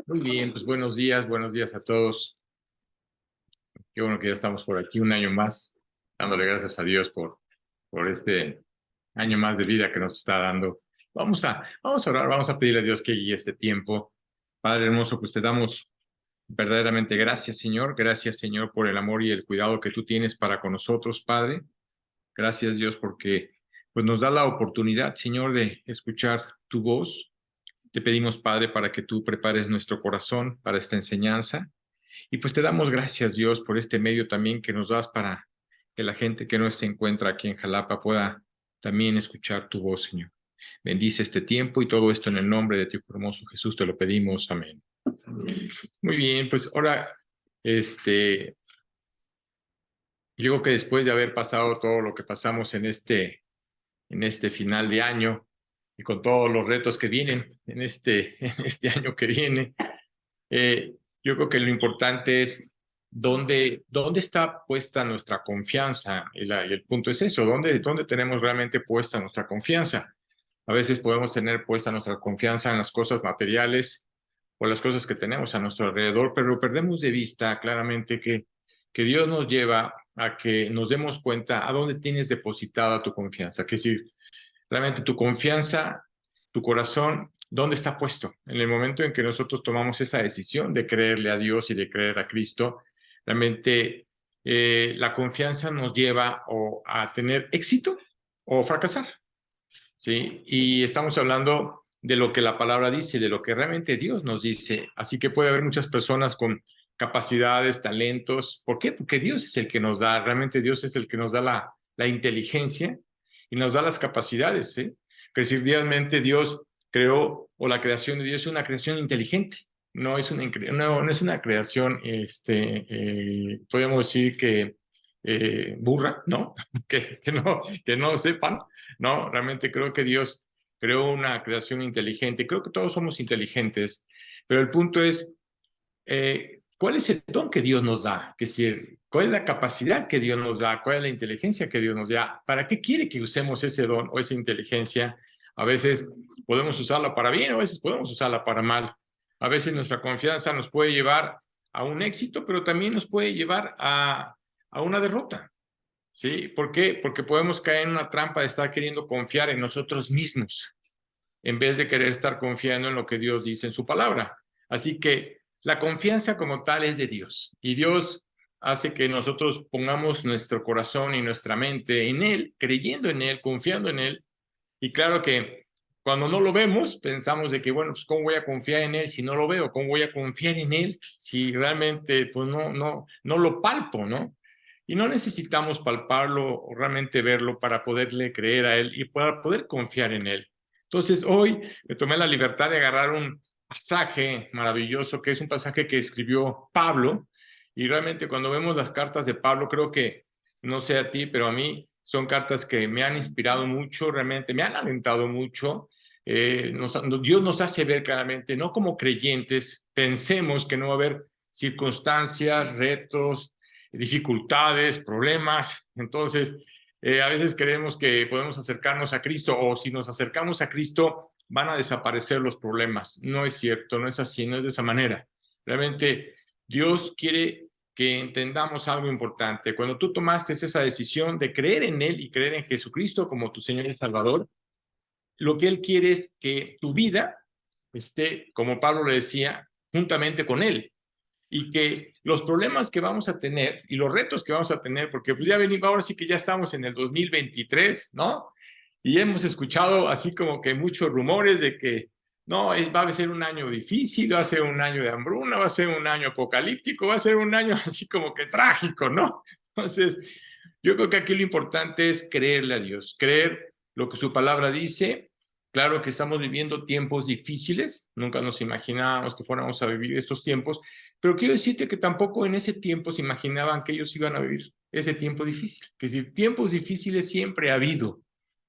Muy bien, pues buenos días a todos. Qué bueno que ya estamos por aquí un año más, dándole gracias a Dios por este año más de vida que nos está dando. Vamos a orar, vamos a pedirle a Dios que guíe este tiempo. Padre hermoso, pues te damos verdaderamente gracias Señor por el amor y el cuidado que tú tienes para con nosotros, Padre. Gracias Dios porque pues nos da la oportunidad, Señor, de escuchar tu voz. Te pedimos, Padre, para que tú prepares nuestro corazón para esta enseñanza. Y pues te damos gracias, Dios, por este medio también que nos das para que la gente que no se encuentra aquí en Jalapa pueda también escuchar tu voz, Señor. Bendice este tiempo y todo esto en el nombre de tu hermoso Jesús te lo pedimos. Amén. Muy bien, pues ahora, yo creo que después de haber pasado todo lo que pasamos en este final de año y con todos los retos que vienen en este año que viene, yo creo que lo importante es dónde está puesta nuestra confianza. Y el punto es eso, ¿dónde tenemos realmente puesta nuestra confianza? A veces podemos tener puesta nuestra confianza en las cosas materiales o las cosas que tenemos a nuestro alrededor, pero perdemos de vista claramente que Dios nos lleva a que nos demos cuenta a dónde tienes depositada tu confianza. Que si realmente tu confianza, tu corazón, ¿dónde está puesto? En el momento en que nosotros tomamos esa decisión de creerle a Dios y de creer a Cristo, realmente la confianza nos lleva o a tener éxito o fracasar, ¿sí? Y estamos hablando de lo que la palabra dice, de lo que realmente Dios nos dice. Así que puede haber muchas personas con capacidades, talentos. ¿Por qué? Porque Dios es el que nos da, realmente Dios es el que nos da la inteligencia y nos da las capacidades, ¿sí? Que decir, realmente Dios creó, o la creación de Dios es una creación inteligente. No es una creación, podríamos decir que burra, ¿no? Que no sepan, ¿no? Realmente creo que Dios creó una creación inteligente. Creo que todos somos inteligentes, pero el punto es, ¿cuál es el don que Dios nos da? Es decir, ¿cuál es la capacidad que Dios nos da? ¿Cuál es la inteligencia que Dios nos da? ¿Para qué quiere que usemos ese don o esa inteligencia? A veces podemos usarla para bien, a veces podemos usarla para mal. A veces nuestra confianza nos puede llevar a un éxito, pero también nos puede llevar a una derrota. ¿Sí? ¿Por qué? Porque podemos caer en una trampa de estar queriendo confiar en nosotros mismos, en vez de querer estar confiando en lo que Dios dice en su palabra. Así que la confianza como tal es de Dios, y Dios hace que nosotros pongamos nuestro corazón y nuestra mente en Él, creyendo en Él, confiando en Él. Y claro que cuando no lo vemos, pensamos de que, bueno, pues ¿cómo voy a confiar en Él si no lo veo? ¿Cómo voy a confiar en Él si realmente pues no lo palpo, ¿no? Y no necesitamos palparlo o realmente verlo para poderle creer a Él y para poder confiar en Él. Entonces hoy me tomé la libertad de agarrar un pasaje maravilloso, que es un pasaje que escribió Pablo, y realmente cuando vemos las cartas de Pablo, creo que, no sé a ti, pero a mí son cartas que me han inspirado mucho, realmente me han alentado mucho. Dios nos hace ver claramente, no como creyentes, pensemos que no va a haber circunstancias, retos, dificultades, problemas. Entonces, a veces creemos que podemos acercarnos a Cristo, o si nos acercamos a Cristo van a desaparecer los problemas. No es cierto, no es así, no es de esa manera. Realmente Dios quiere que entendamos algo importante. Cuando tú tomaste esa decisión de creer en Él y creer en Jesucristo como tu Señor y Salvador, lo que Él quiere es que tu vida esté, como Pablo le decía, juntamente con Él. Y que los problemas que vamos a tener y los retos que vamos a tener, porque pues ya venimos, ahora sí que ya estamos en el 2023, ¿no? Y hemos escuchado así como que muchos rumores de que no, va a ser un año difícil, va a ser un año de hambruna, va a ser un año apocalíptico, va a ser un año así como que trágico, ¿no? Entonces, yo creo que aquí lo importante es creerle a Dios, creer lo que su palabra dice. Claro que estamos viviendo tiempos difíciles, nunca nos imaginábamos que fuéramos a vivir estos tiempos, pero quiero decirte que tampoco en ese tiempo se imaginaban que ellos iban a vivir ese tiempo difícil. Que si tiempos difíciles siempre ha habido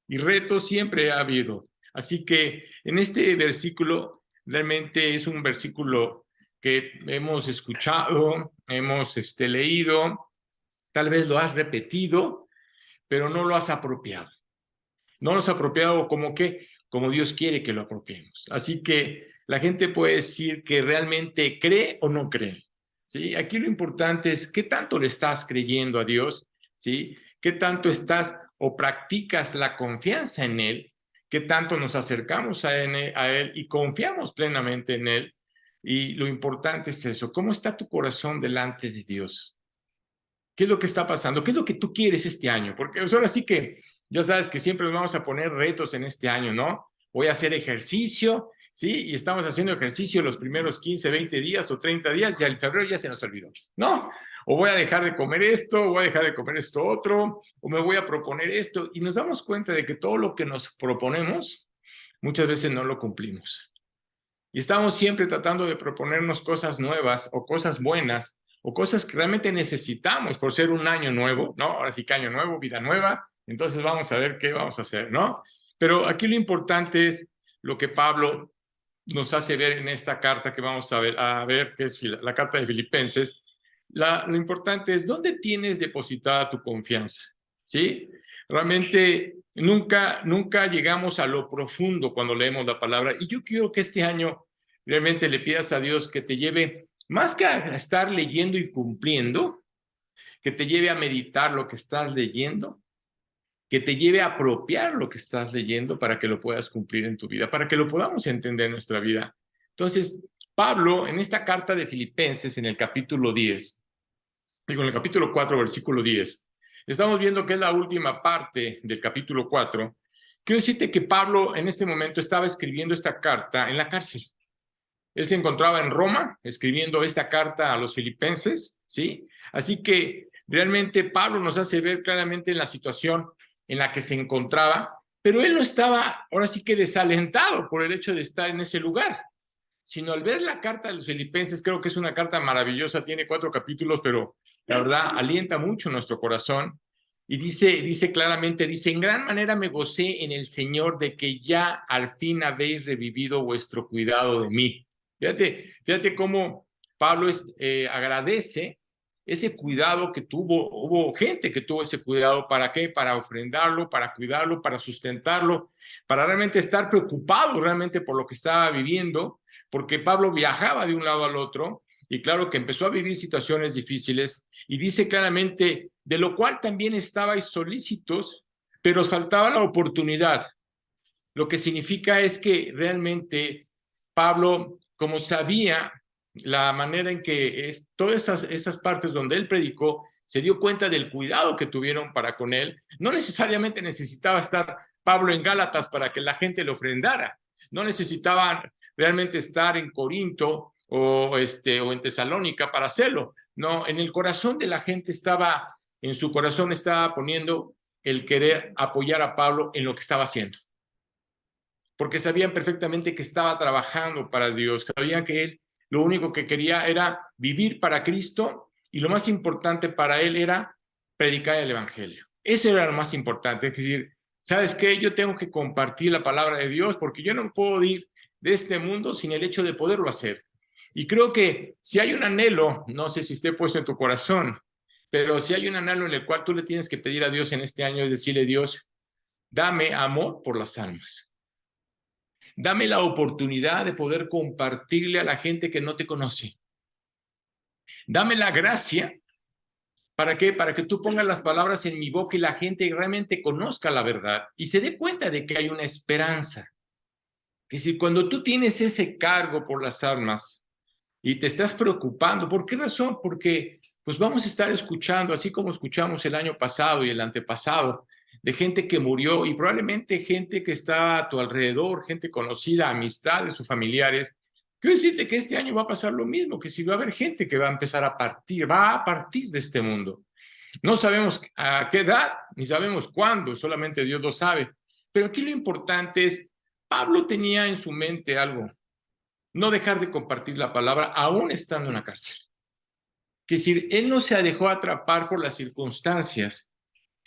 y retos siempre ha habido. Así que en este versículo realmente es un versículo que hemos escuchado, hemos leído, tal vez lo has repetido, pero no lo has apropiado. No lo has apropiado como Dios quiere que lo apropiemos. Así que la gente puede decir que realmente cree o no cree. ¿Sí? Aquí lo importante es qué tanto le estás creyendo a Dios, ¿sí? Qué tanto estás o practicas la confianza en Él, qué tanto nos acercamos a Él y confiamos plenamente en Él. Y lo importante es eso, ¿cómo está tu corazón delante de Dios? ¿Qué es lo que está pasando? ¿Qué es lo que tú quieres este año? Porque ahora sí que ya sabes que siempre nos vamos a poner retos en este año, ¿no? Voy a hacer ejercicio, ¿sí? Y estamos haciendo ejercicio los primeros 15, 20 días o 30 días, ya en febrero ya se nos olvidó, ¿no? O voy a dejar de comer esto, o voy a dejar de comer esto otro, o me voy a proponer esto. Y nos damos cuenta de que todo lo que nos proponemos, muchas veces no lo cumplimos. Y estamos siempre tratando de proponernos cosas nuevas o cosas buenas o cosas que realmente necesitamos por ser un año nuevo, ¿no? Ahora sí que año nuevo, vida nueva, entonces vamos a ver qué vamos a hacer, ¿no? Pero aquí lo importante es lo que Pablo nos hace ver en esta carta que vamos a ver que es la carta de Filipenses. Lo importante es dónde tienes depositada tu confianza, ¿sí? Realmente nunca llegamos a lo profundo cuando leemos la palabra y yo quiero que este año realmente le pidas a Dios que te lleve, más que a estar leyendo y cumpliendo, que te lleve a meditar lo que estás leyendo, que te lleve a apropiar lo que estás leyendo para que lo puedas cumplir en tu vida, para que lo podamos entender en nuestra vida. Entonces, Pablo, en esta carta de Filipenses, en el capítulo 10, digo, en el capítulo 4, versículo 10, estamos viendo que es la última parte del capítulo 4. Quiero decirte que Pablo en este momento estaba escribiendo esta carta en la cárcel. Él se encontraba en Roma escribiendo esta carta a los filipenses, ¿sí? Así que realmente Pablo nos hace ver claramente la situación en la que se encontraba, pero él no estaba ahora sí que desalentado por el hecho de estar en ese lugar, sino al ver la carta de los filipenses, creo que es una carta maravillosa, tiene 4 capítulos, pero la verdad alienta mucho nuestro corazón. Y dice claramente, dice, en gran manera me gocé en el Señor de que ya al fin habéis revivido vuestro cuidado de mí. Fíjate cómo Pablo agradece ese cuidado que hubo gente que tuvo ese cuidado, ¿para qué? Para ofrendarlo, para cuidarlo, para sustentarlo, para realmente estar preocupado realmente por lo que estaba viviendo, porque Pablo viajaba de un lado al otro y claro que empezó a vivir situaciones difíciles y dice claramente, de lo cual también estabais solícitos, pero os faltaba la oportunidad. Lo que significa es que realmente Pablo, como sabía la manera en que todas esas partes donde él predicó, se dio cuenta del cuidado que tuvieron para con él. No necesariamente necesitaba estar Pablo en Gálatas para que la gente le ofrendara. No necesitaba realmente estar en Corinto o en Tesalónica para hacerlo. No, en el corazón de la gente en su corazón estaba poniendo el querer apoyar a Pablo en lo que estaba haciendo, porque sabían perfectamente que estaba trabajando para Dios, sabían que él lo único que quería era vivir para Cristo y lo más importante para él era predicar el evangelio. Eso era lo más importante, es decir, ¿sabes qué? Yo tengo que compartir la palabra de Dios porque yo no puedo ir de este mundo sin el hecho de poderlo hacer. Y creo que si hay un anhelo, no sé si esté puesto en tu corazón, pero si hay un anhelo en el cual tú le tienes que pedir a Dios en este año, es decirle, Dios, dame amor por las almas. Dame la oportunidad de poder compartirle a la gente que no te conoce. Dame la gracia. ¿Para qué? Para que tú pongas las palabras en mi boca y la gente realmente conozca la verdad y se dé cuenta de que hay una esperanza. Es decir, cuando tú tienes ese cargo por las almas y te estás preocupando, ¿por qué razón? Porque pues vamos a estar escuchando, así como escuchamos el año pasado y el antepasado, de gente que murió y probablemente gente que está a tu alrededor, gente conocida, amistades o familiares. Quiero decirte que este año va a pasar lo mismo, que si va a haber gente que va a empezar va a partir de este mundo. No sabemos a qué edad, ni sabemos cuándo, solamente Dios lo sabe. Pero aquí lo importante es, Pablo tenía en su mente algo, no dejar de compartir la palabra aún estando en la cárcel. Es decir, él no se dejó atrapar por las circunstancias,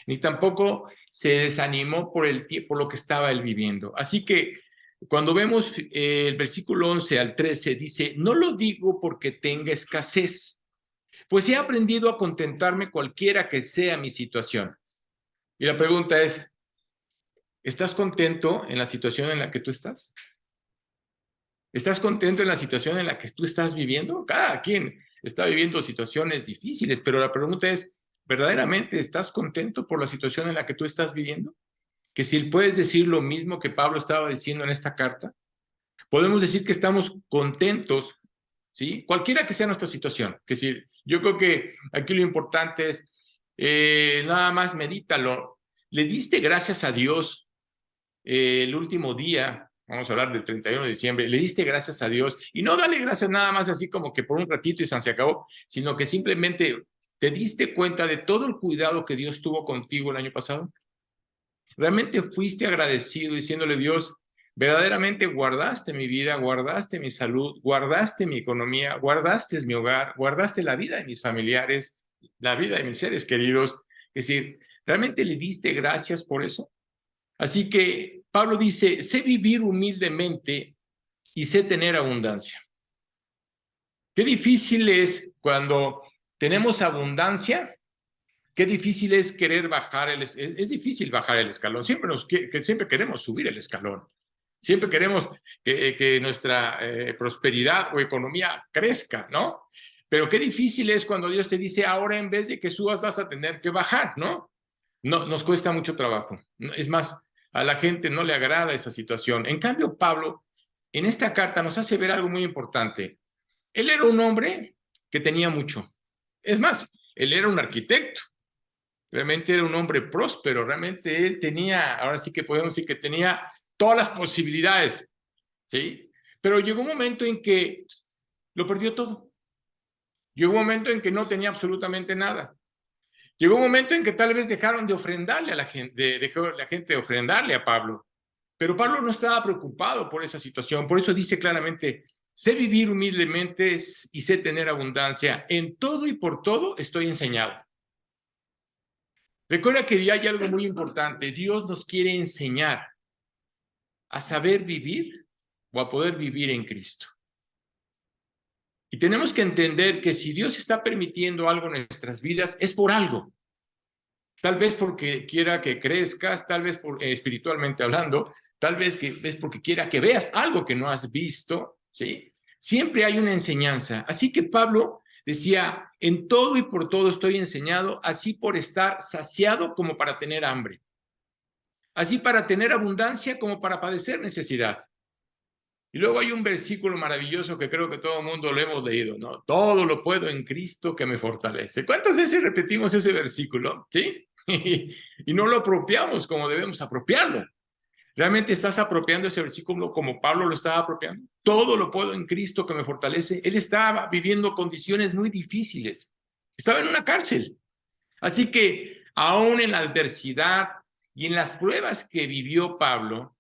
ni tampoco se desanimó por lo que estaba él viviendo. Así que cuando vemos el versículo 11 al 13, dice, no lo digo porque tenga escasez, pues he aprendido a contentarme cualquiera que sea mi situación. Y la pregunta es, ¿estás contento en la situación en la que tú estás? ¿Estás contento en la situación en la que tú estás viviendo? Cada quien está viviendo situaciones difíciles, pero la pregunta es, ¿verdaderamente estás contento por la situación en la que tú estás viviendo? Que si puedes decir lo mismo que Pablo estaba diciendo en esta carta, podemos decir que estamos contentos, ¿sí? Cualquiera que sea nuestra situación. Que si, yo creo que aquí lo importante es, nada más medítalo. ¿Le diste gracias a Dios el último día? Vamos a hablar del 31 de diciembre. ¿Le diste gracias a Dios? Y no dale gracias nada más así como que por un ratito y se acabó, sino que simplemente te diste cuenta de todo el cuidado que Dios tuvo contigo el año pasado. ¿Realmente fuiste agradecido diciéndole, Dios, verdaderamente guardaste mi vida, guardaste mi salud, guardaste mi economía, guardaste mi hogar, guardaste la vida de mis familiares, la vida de mis seres queridos? Es decir, ¿realmente le diste gracias por eso? Así que Pablo dice, sé vivir humildemente y sé tener abundancia. Qué difícil es cuando tenemos abundancia. Qué difícil es querer bajar es difícil bajar el escalón. Siempre queremos subir el escalón. Siempre queremos que nuestra prosperidad o economía crezca, ¿no? Pero qué difícil es cuando Dios te dice, ahora en vez de que subas vas a tener que bajar, ¿no? No, nos cuesta mucho trabajo. Es más, a la gente no le agrada esa situación. En cambio, Pablo, en esta carta nos hace ver algo muy importante. Él era un hombre que tenía mucho. Es más, él era un arquitecto. Realmente era un hombre próspero, realmente él tenía, ahora sí que podemos decir que tenía todas las posibilidades, ¿sí? Pero llegó un momento en que lo perdió todo. Llegó un momento en que no tenía absolutamente nada. Llegó un momento en que tal vez dejaron de ofrendarle a la gente, dejó la gente de ofrendarle a Pablo. Pero Pablo no estaba preocupado por esa situación, por eso dice claramente, sé vivir humildemente y sé tener abundancia. En todo y por todo estoy enseñado. Recuerda que hay algo muy importante. Dios nos quiere enseñar a saber vivir o a poder vivir en Cristo. Y tenemos que entender que si Dios está permitiendo algo en nuestras vidas, es por algo. Tal vez porque quiera que crezcas, tal vez espiritualmente hablando, tal vez que es porque quiera que veas algo que no has visto, ¿sí? Siempre hay una enseñanza. Así que Pablo decía, en todo y por todo estoy enseñado, así por estar saciado como para tener hambre. Así para tener abundancia como para padecer necesidad. Y luego hay un versículo maravilloso que creo que todo el mundo lo hemos leído, ¿no? Todo lo puedo en Cristo que me fortalece. ¿Cuántas veces repetimos ese versículo? ¿Sí? Y no lo apropiamos como debemos apropiarlo. ¿Realmente estás apropiando ese versículo como Pablo lo estaba apropiando? Todo lo puedo en Cristo que me fortalece. Él estaba viviendo condiciones muy difíciles. Estaba en una cárcel. Así que aún en la adversidad y en las pruebas que vivió Pablo,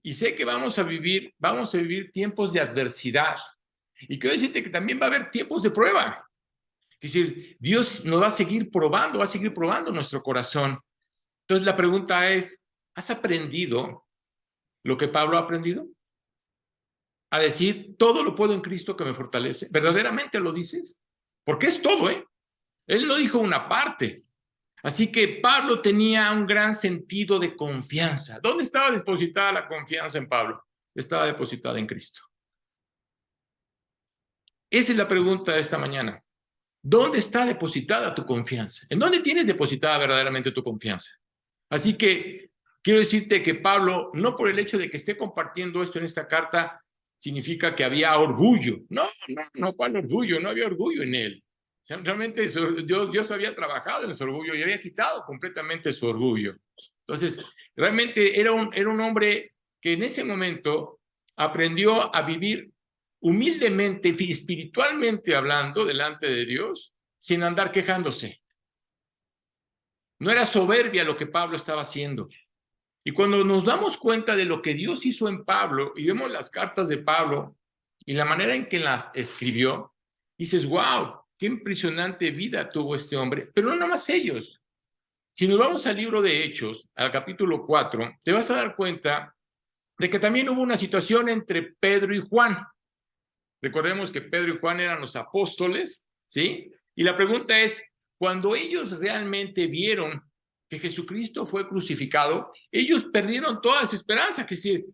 y sé que vamos a vivir tiempos de adversidad. Y quiero decirte que también va a haber tiempos de prueba. Es decir, Dios nos va a seguir probando nuestro corazón. Entonces la pregunta es, ¿has aprendido lo que Pablo ha aprendido? A decir, todo lo puedo en Cristo que me fortalece. ¿Verdaderamente lo dices? Porque es todo, ¿eh? Él no dijo una parte. Así que Pablo tenía un gran sentido de confianza. ¿Dónde estaba depositada la confianza en Pablo? Estaba depositada en Cristo. Esa es la pregunta de esta mañana. ¿Dónde está depositada tu confianza? ¿En dónde tienes depositada verdaderamente tu confianza? Así que quiero decirte que Pablo, no por el hecho de que esté compartiendo esto en esta carta, significa que había orgullo. No, ¿cuál orgullo? No había orgullo en él. O sea, realmente Dios había trabajado en su orgullo y había quitado completamente su orgullo. Entonces, realmente era un hombre que en ese momento aprendió a vivir humildemente, espiritualmente hablando, delante de Dios, sin andar quejándose. No era soberbia lo que Pablo estaba haciendo. Y cuando nos damos cuenta de lo que Dios hizo en Pablo y vemos las cartas de Pablo y la manera en que las escribió, dices, wow, qué impresionante vida tuvo este hombre. Pero no nada más ellos. Si nos vamos al libro de Hechos, al capítulo 4, te vas a dar cuenta de que también hubo una situación entre Pedro y Juan. Recordemos que Pedro y Juan eran los apóstoles, ¿sí? Y la pregunta es, cuando ellos realmente vieron que Jesucristo fue crucificado, ellos perdieron toda esa esperanza, que es decir,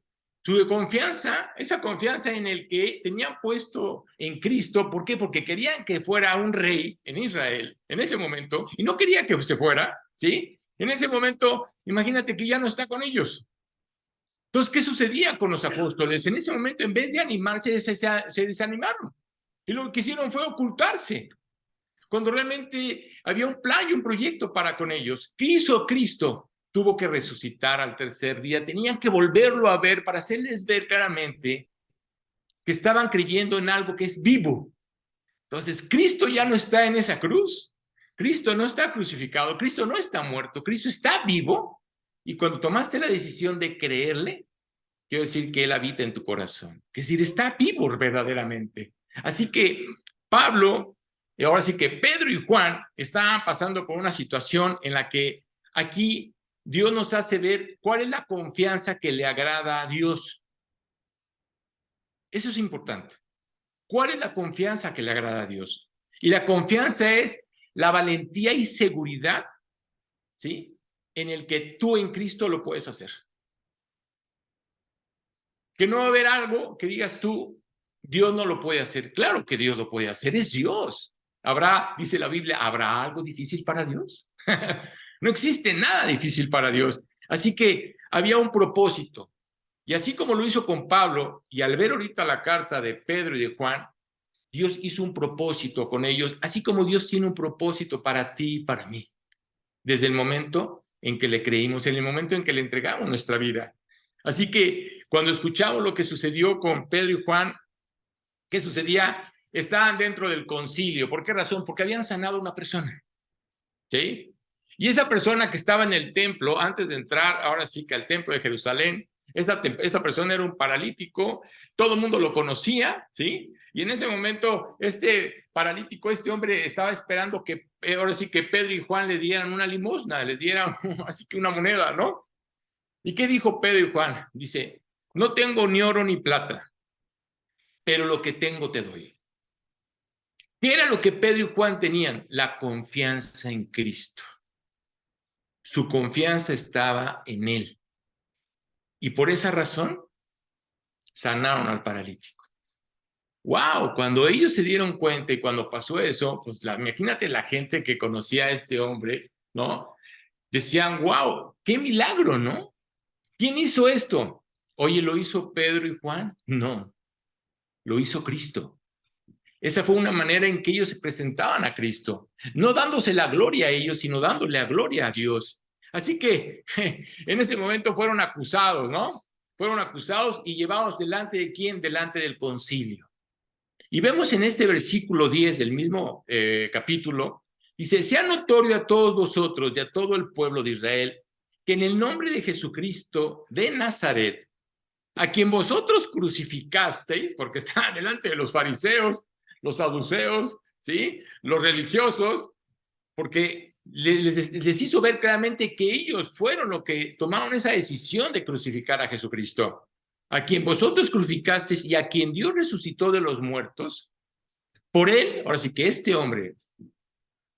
su confianza, esa confianza en el que tenían puesto en Cristo. ¿Por qué? Porque querían que fuera un rey en Israel en ese momento, y no querían que se fuera, ¿sí? En ese momento, imagínate que ya no está con ellos. Entonces, ¿qué sucedía con los apóstoles? En ese momento, en vez de animarse, se desanimaron. Y lo que hicieron fue ocultarse, cuando realmente había un plan y un proyecto para con ellos. ¿Qué hizo Cristo? Tuvo que resucitar al tercer día. Tenían que volverlo a ver para hacerles ver claramente que estaban creyendo en algo que es vivo. Entonces, Cristo ya no está en esa cruz. Cristo no está crucificado. Cristo no está muerto. Cristo está vivo. Y cuando tomaste la decisión de creerle, quiero decir que Él habita en tu corazón. Es decir, está vivo verdaderamente. Así que Pablo, y ahora sí que Pedro y Juan estaban pasando por una situación en la que aquí Dios nos hace ver cuál es la confianza que le agrada a Dios. Eso es importante. ¿Cuál es la confianza que le agrada a Dios? Y la confianza es la valentía y seguridad, ¿sí? En el que tú en Cristo lo puedes hacer. Que no va a haber algo que digas tú, Dios no lo puede hacer. Claro que Dios lo puede hacer, es Dios. Habrá, dice la Biblia, ¿habrá algo difícil para Dios? No existe nada difícil para Dios. Así que había un propósito. Y así como lo hizo con Pablo, y al ver ahorita la carta de Pedro y de Juan, Dios hizo un propósito con ellos, así como Dios tiene un propósito para ti y para mí. Desde el momento en que le creímos, en el momento en que le entregamos nuestra vida. Así que cuando escuchamos lo que sucedió con Pedro y Juan, ¿qué sucedía? Estaban dentro del concilio. ¿Por qué razón? Porque habían sanado a una persona, ¿sí? Y esa persona que estaba en el templo, antes de entrar, ahora sí que al templo de Jerusalén, esa persona era un paralítico, todo el mundo lo conocía, ¿sí? Y en ese momento, este paralítico, este hombre estaba esperando que, ahora sí que Pedro y Juan le dieran una limosna, les dieran así que una moneda, ¿no? ¿Y qué dijo Pedro y Juan? Dice, no tengo ni oro ni plata, pero lo que tengo te doy. ¿Qué era lo que Pedro y Juan tenían? La confianza en Cristo. Su confianza estaba en Él. Y por esa razón, sanaron al paralítico. ¡Wow! Cuando ellos se dieron cuenta y cuando pasó eso, pues imagínate la gente que conocía a este hombre, ¿no? Decían, ¡wow! ¡Qué milagro!, ¿no? ¿Quién hizo esto? Oye, ¿lo hizo Pedro y Juan? No, lo hizo Cristo. Esa fue una manera en que ellos se presentaban a Cristo, no dándose la gloria a ellos, sino dándole la gloria a Dios. Así que en ese momento fueron acusados, ¿no? Fueron acusados y llevados delante de quién? Delante del concilio. Y vemos en este versículo 10 del mismo capítulo, dice, sea notorio a todos vosotros y a todo el pueblo de Israel, que en el nombre de Jesucristo de Nazaret, a quien vosotros crucificasteis, porque estaban delante de los fariseos, los saduceos, ¿sí? Los religiosos, porque les hizo ver claramente que ellos fueron los que tomaron esa decisión de crucificar a Jesucristo. A quien vosotros crucificasteis y a quien Dios resucitó de los muertos, por él, ahora sí que este hombre,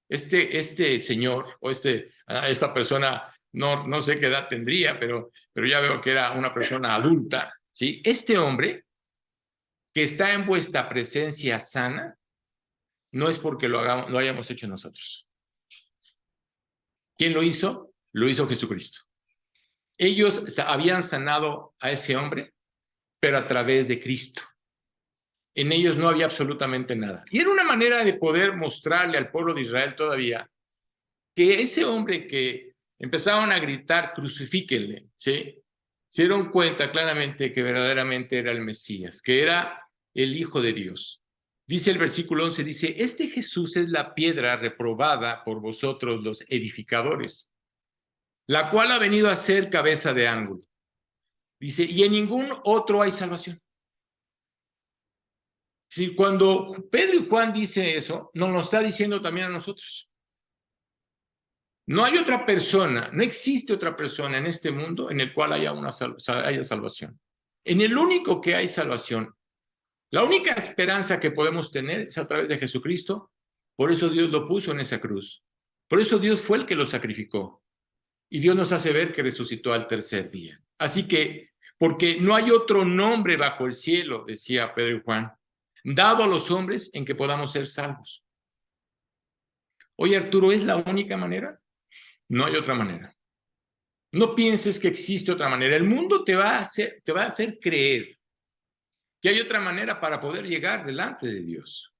este señor o esta persona, no sé qué edad tendría, pero ya veo que era una persona adulta, ¿sí? Este hombre que está en vuestra presencia sana, no es porque lo hayamos hecho nosotros. ¿Quién lo hizo? Lo hizo Jesucristo. Ellos habían sanado a ese hombre, pero a través de Cristo. En ellos no había absolutamente nada. Y era una manera de poder mostrarle al pueblo de Israel todavía que ese hombre que empezaban a gritar, crucifíquenle, ¿sí? Se dieron cuenta claramente que verdaderamente era el Mesías, que era el Hijo de Dios. Dice el versículo 11, dice, este Jesús es la piedra reprobada por vosotros los edificadores, la cual ha venido a ser cabeza de ángulo. Dice, y en ningún otro hay salvación. Si cuando Pedro y Juan dice eso, nos lo está diciendo también a nosotros. No hay otra persona, no existe otra persona en este mundo en el cual haya salvación. En el único que hay salvación, la única esperanza que podemos tener es a través de Jesucristo. Por eso Dios lo puso en esa cruz. Por eso Dios fue el que lo sacrificó. Y Dios nos hace ver que resucitó al tercer día. Así que, porque no hay otro nombre bajo el cielo, decía Pedro y Juan, dado a los hombres en que podamos ser salvos. Oye, Arturo, ¿es la única manera? No hay otra manera. No pienses que existe otra manera. El mundo te va a hacer creer que hay otra manera para poder llegar delante de Dios.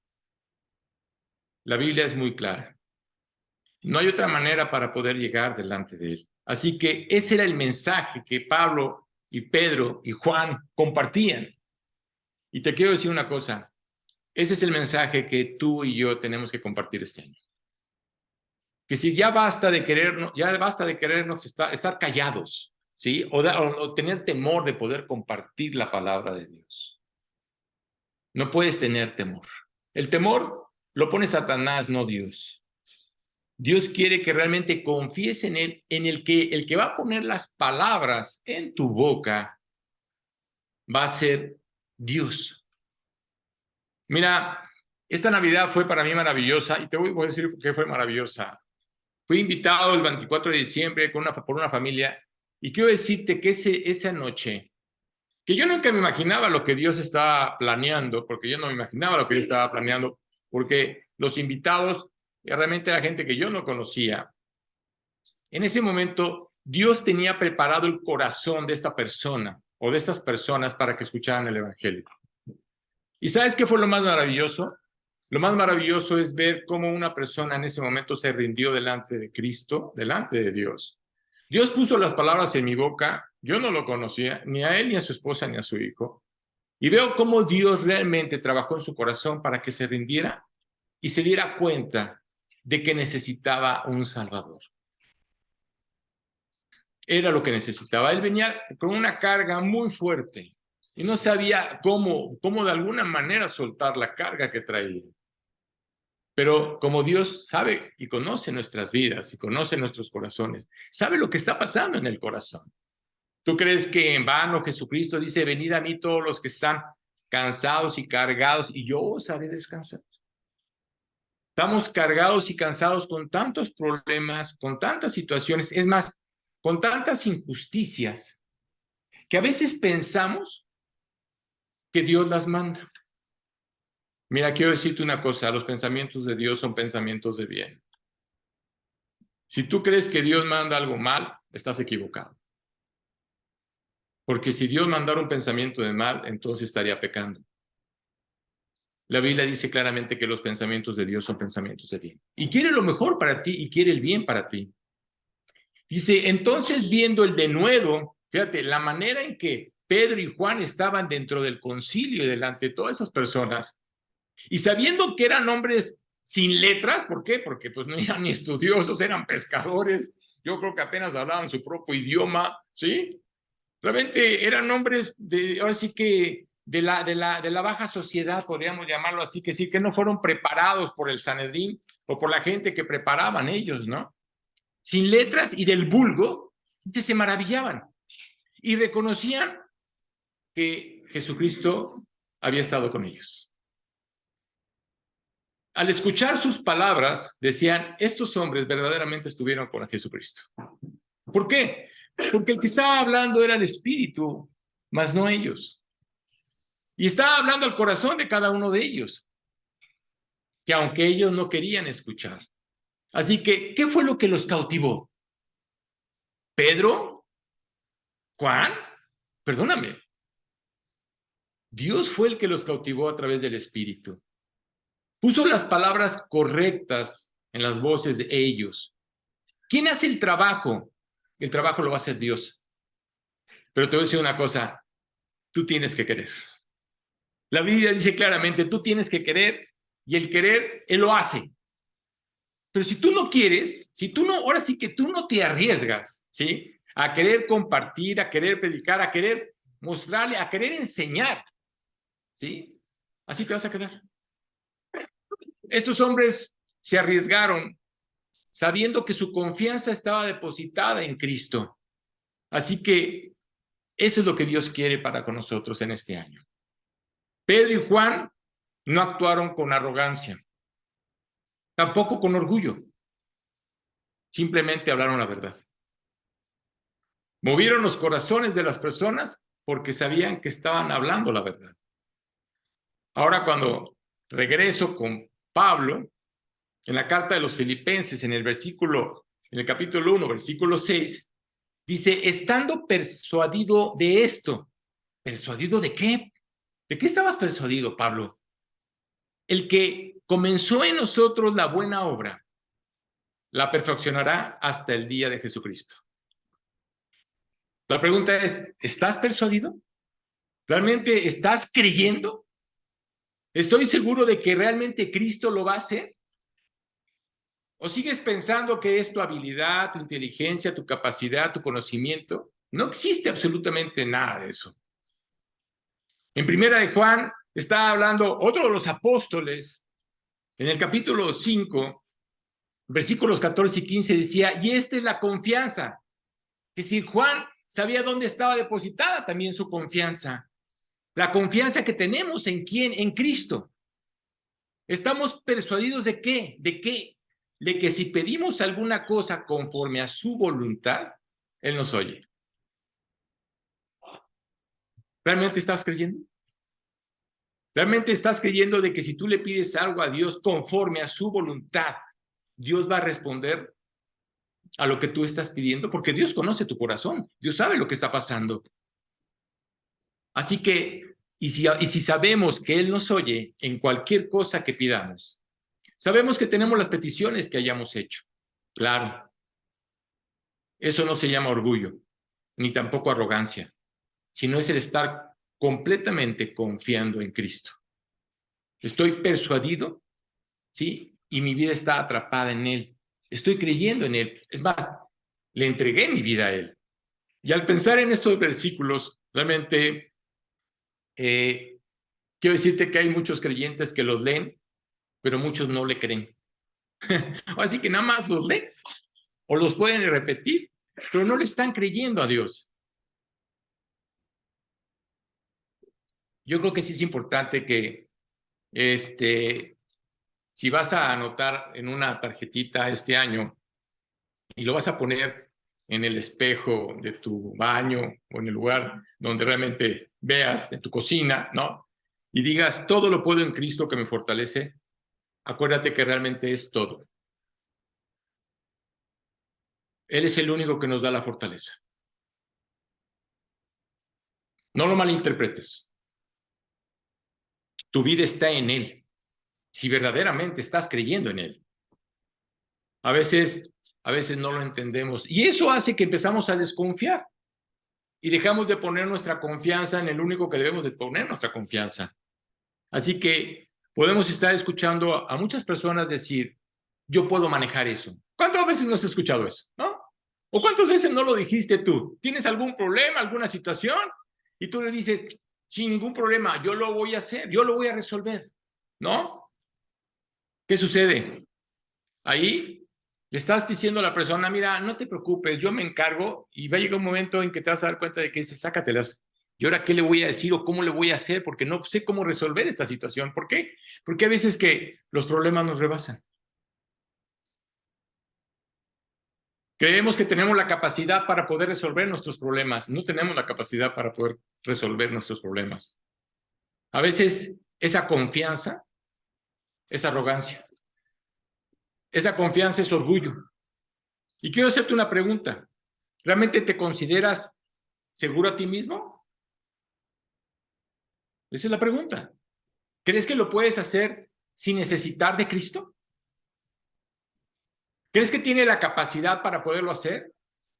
La Biblia es muy clara. No hay otra manera para poder llegar delante de Él. Así que ese era el mensaje que Pablo y Pedro y Juan compartían. Y te quiero decir una cosa. Ese es el mensaje que tú y yo tenemos que compartir este año. Que si ya basta de querernos estar callados, ¿sí? O tener temor de poder compartir la palabra de Dios. No puedes tener temor. El temor lo pone Satanás, no Dios. Dios quiere que realmente confíes en Él, en el que va a poner las palabras en tu boca va a ser Dios. Mira, esta Navidad fue para mí maravillosa y te voy a decir por qué fue maravillosa. Fui invitado el 24 de diciembre por una familia y quiero decirte que esa noche, que yo nunca me imaginaba lo que Dios estaba planeando, porque yo no me imaginaba lo que Dios estaba planeando, porque los invitados realmente era gente que yo no conocía. En ese momento, Dios tenía preparado el corazón de esta persona o de estas personas para que escucharan el Evangelio. ¿Y sabes qué fue lo más maravilloso? Lo más maravilloso es ver cómo una persona en ese momento se rindió delante de Cristo, delante de Dios. Dios puso las palabras en mi boca, yo no lo conocía, ni a él, ni a su esposa, ni a su hijo. Y veo cómo Dios realmente trabajó en su corazón para que se rindiera y se diera cuenta de que necesitaba un Salvador. Era lo que necesitaba. Él venía con una carga muy fuerte y no sabía cómo de alguna manera soltar la carga que traía. Pero como Dios sabe y conoce nuestras vidas y conoce nuestros corazones, sabe lo que está pasando en el corazón. ¿Tú crees que en vano Jesucristo dice, venid a mí todos los que están cansados y cargados y yo os haré descansar? Estamos cargados y cansados con tantos problemas, con tantas situaciones, es más, con tantas injusticias, que a veces pensamos que Dios las manda. Mira, quiero decirte una cosa, los pensamientos de Dios son pensamientos de bien. Si tú crees que Dios manda algo mal, estás equivocado. Porque si Dios mandara un pensamiento de mal, entonces estaría pecando. La Biblia dice claramente que los pensamientos de Dios son pensamientos de bien. Y quiere lo mejor para ti y quiere el bien para ti. Dice, entonces viendo el denuedo, fíjate, la manera en que Pedro y Juan estaban dentro del concilio y delante de todas esas personas, y sabiendo que eran hombres sin letras, ¿por qué? Porque pues no eran ni estudiosos, eran pescadores, yo creo que apenas hablaban su propio idioma, ¿sí? Realmente eran hombres ahora sí que de la baja sociedad, podríamos llamarlo así, que sí, que no fueron preparados por el Sanedrín o por la gente que preparaban ellos, ¿no? Sin letras y del vulgo, que se maravillaban y reconocían que Jesucristo había estado con ellos. Al escuchar sus palabras, decían, estos hombres verdaderamente estuvieron con Jesucristo. ¿Por qué? Porque el que estaba hablando era el Espíritu, mas no ellos. Y estaba hablando al corazón de cada uno de ellos, que aunque ellos no querían escuchar. Así que, ¿qué fue lo que los cautivó? ¿Pedro? ¿Juan? Perdóname. Dios fue el que los cautivó a través del Espíritu. Puso las palabras correctas en las voces de ellos. ¿Quién hace el trabajo? El trabajo lo va a hacer Dios. Pero te voy a decir una cosa, tú tienes que querer. La Biblia dice claramente, tú tienes que querer y el querer, Él lo hace. Pero si tú no quieres, si tú no, ahora sí que tú no te arriesgas, ¿sí? A querer compartir, a querer predicar, a querer mostrarle, a querer enseñar, ¿sí? Así te vas a quedar. Estos hombres se arriesgaron sabiendo que su confianza estaba depositada en Cristo. Así que eso es lo que Dios quiere para con nosotros en este año. Pedro y Juan no actuaron con arrogancia, tampoco con orgullo. Simplemente hablaron la verdad. Movieron los corazones de las personas porque sabían que estaban hablando la verdad. Ahora cuando regreso con Pablo, en la carta de los Filipenses, en el capítulo 1, versículo 6, dice, estando persuadido de esto. ¿Persuadido de qué? ¿De qué estabas persuadido, Pablo? El que comenzó en nosotros la buena obra, la perfeccionará hasta el día de Jesucristo. La pregunta es, ¿estás persuadido? ¿Realmente estás creyendo? ¿Estoy seguro de que realmente Cristo lo va a hacer? ¿O sigues pensando que es tu habilidad, tu inteligencia, tu capacidad, tu conocimiento? No existe absolutamente nada de eso. En Primera de Juan está hablando otro de los apóstoles, en el capítulo 5, versículos 14 y 15 decía, y esta es la confianza. Es decir, Juan sabía dónde estaba depositada también su confianza. La confianza que tenemos en quién, en Cristo. Estamos persuadidos de qué, de que si pedimos alguna cosa conforme a su voluntad, Él nos oye. ¿Realmente estás creyendo? ¿Realmente estás creyendo de que si tú le pides algo a Dios conforme a su voluntad, Dios va a responder a lo que tú estás pidiendo? Porque Dios conoce tu corazón, Dios sabe lo que está pasando. Así que, y si sabemos que Él nos oye en cualquier cosa que pidamos, sabemos que tenemos las peticiones que hayamos hecho. Claro, eso no se llama orgullo, ni tampoco arrogancia, sino es el estar completamente confiando en Cristo. Estoy persuadido, ¿sí? Y mi vida está atrapada en Él. Estoy creyendo en Él. Es más, le entregué mi vida a Él. Y al pensar en estos versículos, realmente quiero decirte que hay muchos creyentes que los leen, pero muchos no le creen. Así que nada más los leen o los pueden repetir, pero no le están creyendo a Dios. Yo creo que sí es importante que si vas a anotar en una tarjetita este año y lo vas a poner en el espejo de tu baño o en el lugar donde realmente veas, en tu cocina, ¿no? Y digas, todo lo puedo en Cristo que me fortalece, acuérdate que realmente es todo. Él es el único que nos da la fortaleza. No lo malinterpretes. Tu vida está en Él. Si verdaderamente estás creyendo en Él. A veces no lo entendemos. Y eso hace que empezamos a desconfiar. Y dejamos de poner nuestra confianza en el único que debemos de poner nuestra confianza. Así que podemos estar escuchando a muchas personas decir, yo puedo manejar eso. ¿Cuántas veces no has escuchado eso? ¿No? ¿O cuántas veces no lo dijiste tú? ¿Tienes algún problema, alguna situación? Y tú le dices, sin ningún problema, yo lo voy a hacer, yo lo voy a resolver. ¿No? ¿Qué sucede? Ahí le estás diciendo a la persona, mira, no te preocupes, yo me encargo, y va a llegar un momento en que te vas a dar cuenta de que dices, sácatelas. ¿Y ahora qué le voy a decir o cómo le voy a hacer? Porque no sé cómo resolver esta situación. ¿Por qué? Porque a veces que los problemas nos rebasan. Creemos que tenemos la capacidad para poder resolver nuestros problemas. No tenemos la capacidad para poder resolver nuestros problemas. A veces esa confianza es arrogancia. Esa confianza es orgullo. Y quiero hacerte una pregunta. ¿Realmente te consideras seguro a ti mismo? Esa es la pregunta. ¿Crees que lo puedes hacer sin necesitar de Cristo? ¿Crees que tiene la capacidad para poderlo hacer?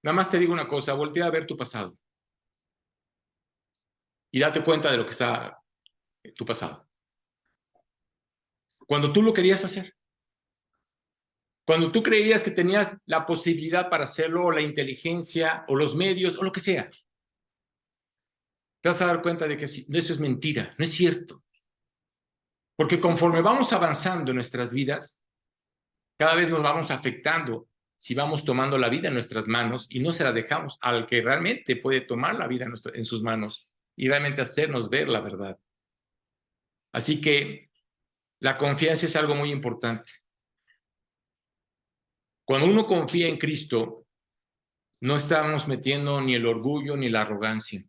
Nada más te digo una cosa, voltea a ver tu pasado y date cuenta de lo que está en tu pasado. Cuando tú lo querías hacer, cuando tú creías que tenías la posibilidad para hacerlo, o la inteligencia, o los medios, o lo que sea, te vas a dar cuenta de que eso es mentira, no es cierto. Porque conforme vamos avanzando en nuestras vidas, cada vez nos vamos afectando si vamos tomando la vida en nuestras manos y no se la dejamos al que realmente puede tomar la vida en sus manos y realmente hacernos ver la verdad. Así que la confianza es algo muy importante. Cuando uno confía en Cristo, no estamos metiendo ni el orgullo ni la arrogancia,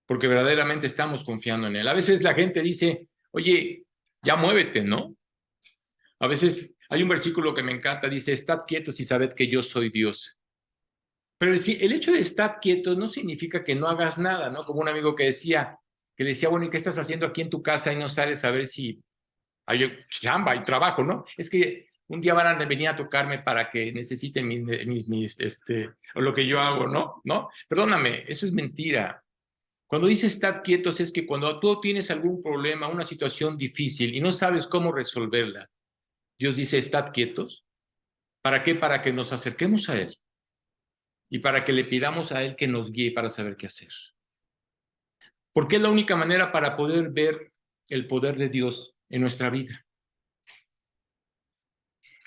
porque verdaderamente estamos confiando en Él. A veces la gente dice, oye, ya muévete, ¿no? A veces hay un versículo que me encanta, dice, estad quietos y sabed que yo soy Dios. Pero el hecho de estar quieto no significa que no hagas nada, ¿no? Como un amigo que le decía, bueno, ¿y qué estás haciendo aquí en tu casa y no sales a ver si hay chamba, hay trabajo, ¿no? Es que un día van a venir a tocarme para que necesiten o lo que yo hago, ¿no? ¿No? Perdóname, eso es mentira. Cuando dice estar quietos es que cuando tú tienes algún problema, una situación difícil y no sabes cómo resolverla, Dios dice, estad quietos. ¿Para qué? Para que nos acerquemos a Él y para que le pidamos a Él que nos guíe para saber qué hacer. Porque es la única manera para poder ver el poder de Dios en nuestra vida.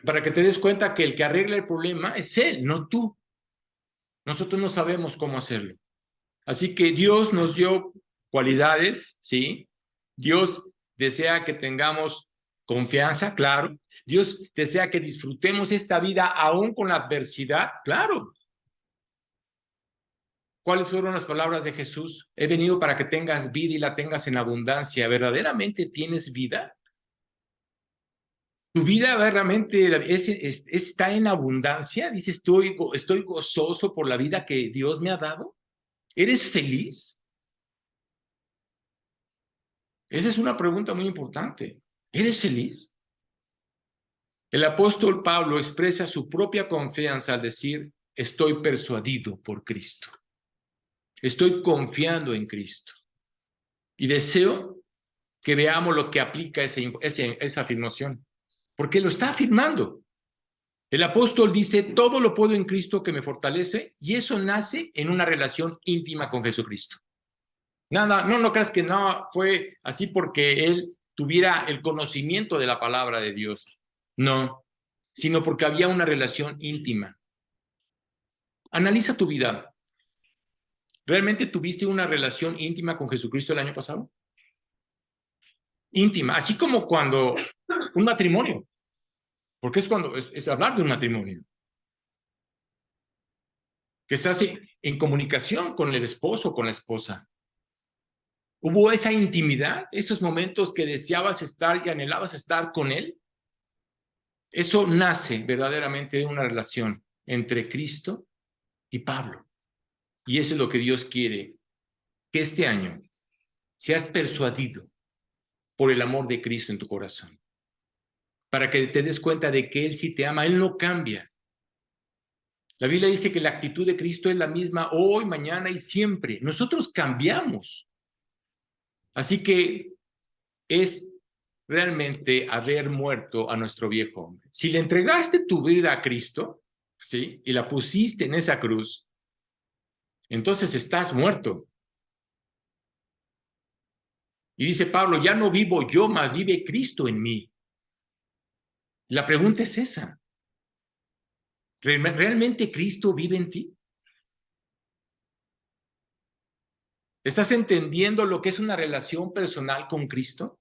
Para que te des cuenta que el que arregla el problema es Él, no tú. Nosotros no sabemos cómo hacerlo. Así que Dios nos dio cualidades, ¿sí? Dios desea que tengamos confianza, claro. Dios desea que disfrutemos esta vida aún con la adversidad, claro. ¿Cuáles fueron las palabras de Jesús? He venido para que tengas vida y la tengas en abundancia. ¿Verdaderamente tienes vida? ¿Tu vida realmente está en abundancia? Dices, estoy gozoso por la vida que Dios me ha dado. ¿Eres feliz? Esa es una pregunta muy importante. ¿Eres feliz? El apóstol Pablo expresa su propia confianza al decir, estoy persuadido por Cristo. Estoy confiando en Cristo. Y deseo que veamos lo que aplica esa afirmación, porque lo está afirmando. El apóstol dice, todo lo puedo en Cristo que me fortalece, y eso nace en una relación íntima con Jesucristo. Nada, no creas que no fue así porque él tuviera el conocimiento de la palabra de Dios. No, sino porque había una relación íntima. Analiza tu vida. ¿Realmente tuviste una relación íntima con Jesucristo el año pasado? Íntima, así como cuando un matrimonio, porque es cuando es hablar de un matrimonio, que estás en comunicación con el esposo o con la esposa. ¿Hubo esa intimidad, esos momentos que deseabas estar y anhelabas estar con él? Eso nace verdaderamente de una relación entre Cristo y Pablo. Y eso es lo que Dios quiere, que este año seas persuadido por el amor de Cristo en tu corazón, para que te des cuenta de que Él sí te ama, Él no cambia. La Biblia dice que la actitud de Cristo es la misma hoy, mañana y siempre. Nosotros cambiamos. Así que es realmente haber muerto a nuestro viejo hombre. Si le entregaste tu vida a Cristo, ¿sí? Y la pusiste en esa cruz, entonces estás muerto. Y dice Pablo, ya no vivo yo, mas vive Cristo en mí. La pregunta es esa. ¿Realmente Cristo vive en ti? ¿Estás entendiendo lo que es una relación personal con Cristo?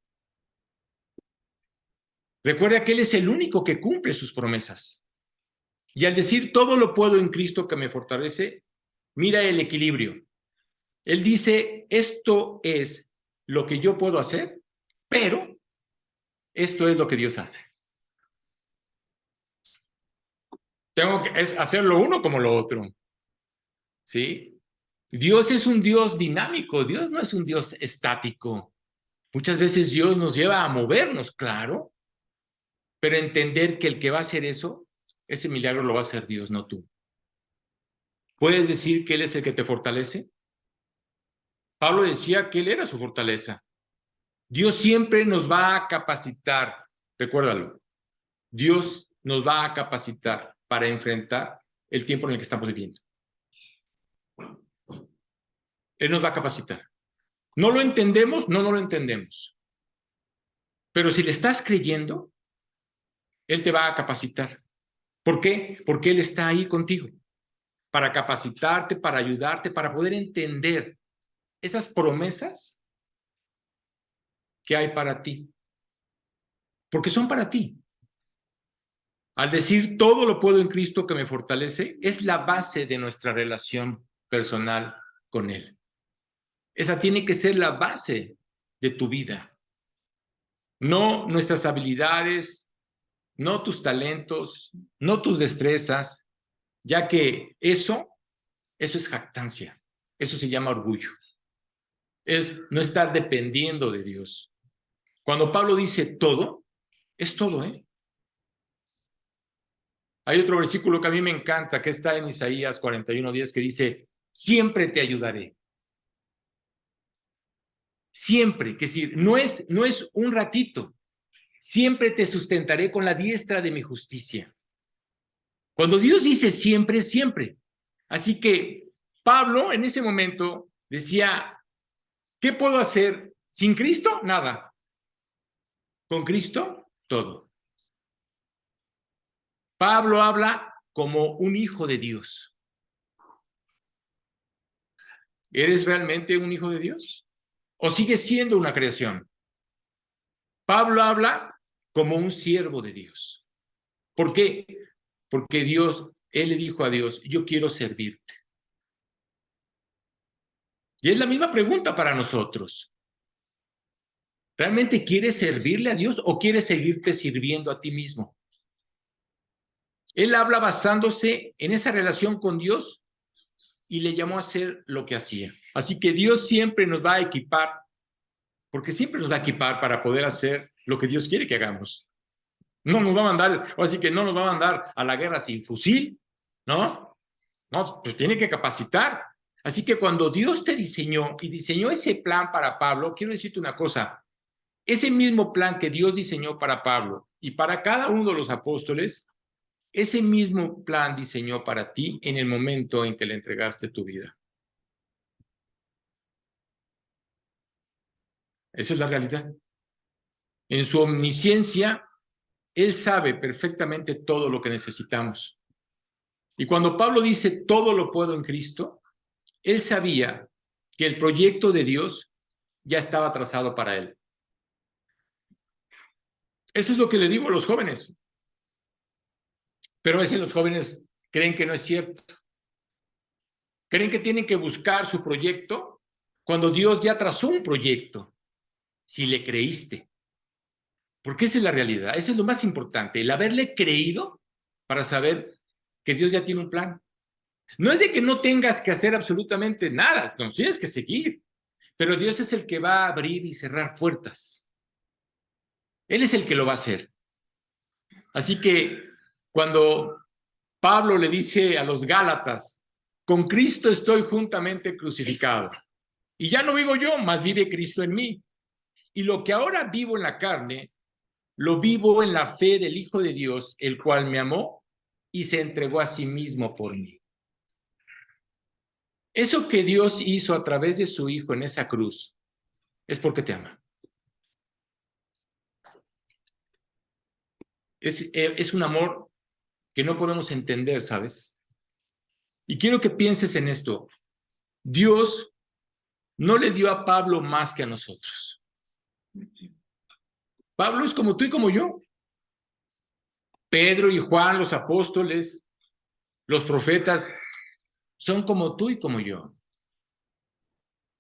Recuerda que Él es el único que cumple sus promesas. Y al decir todo lo puedo en Cristo que me fortalece, mira el equilibrio. Él dice, esto es lo que yo puedo hacer, pero esto es lo que Dios hace. Tengo que hacer lo uno como lo otro. ¿Sí? Dios es un Dios dinámico, Dios no es un Dios estático. Muchas veces Dios nos lleva a movernos, claro, pero entender que el que va a hacer eso, ese milagro lo va a hacer Dios, no tú. ¿Puedes decir que Él es el que te fortalece? Pablo decía que Él era su fortaleza. Dios siempre nos va a capacitar, recuérdalo, Dios nos va a capacitar para enfrentar el tiempo en el que estamos viviendo. Él nos va a capacitar. ¿No lo entendemos? No lo entendemos. Pero si le estás creyendo, Él te va a capacitar. ¿Por qué? Porque Él está ahí contigo, para capacitarte, para ayudarte, para poder entender esas promesas que hay para ti. Porque son para ti. Al decir todo lo puedo en Cristo que me fortalece, es la base de nuestra relación personal con Él. Esa tiene que ser la base de tu vida. No nuestras habilidades, no tus talentos, no tus destrezas, ya que eso es jactancia. Eso se llama orgullo. Es no estar dependiendo de Dios. Cuando Pablo dice todo, es todo, ¿eh? Hay otro versículo que a mí me encanta, que está en Isaías 41:10, que dice, siempre te ayudaré. Siempre, que decir, no es un ratito. Siempre te sustentaré con la diestra de mi justicia. Cuando Dios dice siempre, siempre. Así que Pablo en ese momento decía, ¿qué puedo hacer? Sin Cristo, nada. Con Cristo, todo. Pablo habla como un hijo de Dios. ¿Eres realmente un hijo de Dios? ¿O sigues siendo una creación? Pablo habla como un siervo de Dios. ¿Por qué? Porque él le dijo a Dios, yo quiero servirte. Y es la misma pregunta para nosotros. ¿Realmente quieres servirle a Dios o quieres seguirte sirviendo a ti mismo? Él habla basándose en esa relación con Dios y le llamó a hacer lo que hacía. Así que Dios siempre nos va a equipar, porque siempre nos va a equipar para poder hacer lo que Dios quiere que hagamos. No nos va a mandar, o así que no nos va a mandar a la guerra sin fusil, ¿no? No, pues tiene que capacitar. Así que cuando Dios te diseñó y diseñó ese plan para Pablo, quiero decirte una cosa, ese mismo plan que Dios diseñó para Pablo y para cada uno de los apóstoles, ese mismo plan diseñó para ti en el momento en que le entregaste tu vida. Esa es la realidad. En su omnisciencia, Él sabe perfectamente todo lo que necesitamos. Y cuando Pablo dice todo lo puedo en Cristo, él sabía que el proyecto de Dios ya estaba trazado para él. Eso es lo que le digo a los jóvenes. Pero a veces los jóvenes creen que no es cierto. Creen que tienen que buscar su proyecto cuando Dios ya trazó un proyecto, si le creíste. Porque esa es la realidad, eso es lo más importante, el haberle creído para saber que Dios ya tiene un plan. No es de que no tengas que hacer absolutamente nada, no tienes que seguir, pero Dios es el que va a abrir y cerrar puertas. Él es el que lo va a hacer. Así que cuando Pablo le dice a los Gálatas, con Cristo estoy juntamente crucificado, y ya no vivo yo, mas vive Cristo en mí. Y lo que ahora vivo en la carne, lo vivo en la fe del Hijo de Dios, el cual me amó y se entregó a sí mismo por mí. Eso que Dios hizo a través de su Hijo en esa cruz es porque te ama. Es un amor que no podemos entender, ¿sabes? Y quiero que pienses en esto. Dios no le dio a Pablo más que a nosotros. Pablo es como tú y como yo. Pedro y Juan, los apóstoles, los profetas, son como tú y como yo.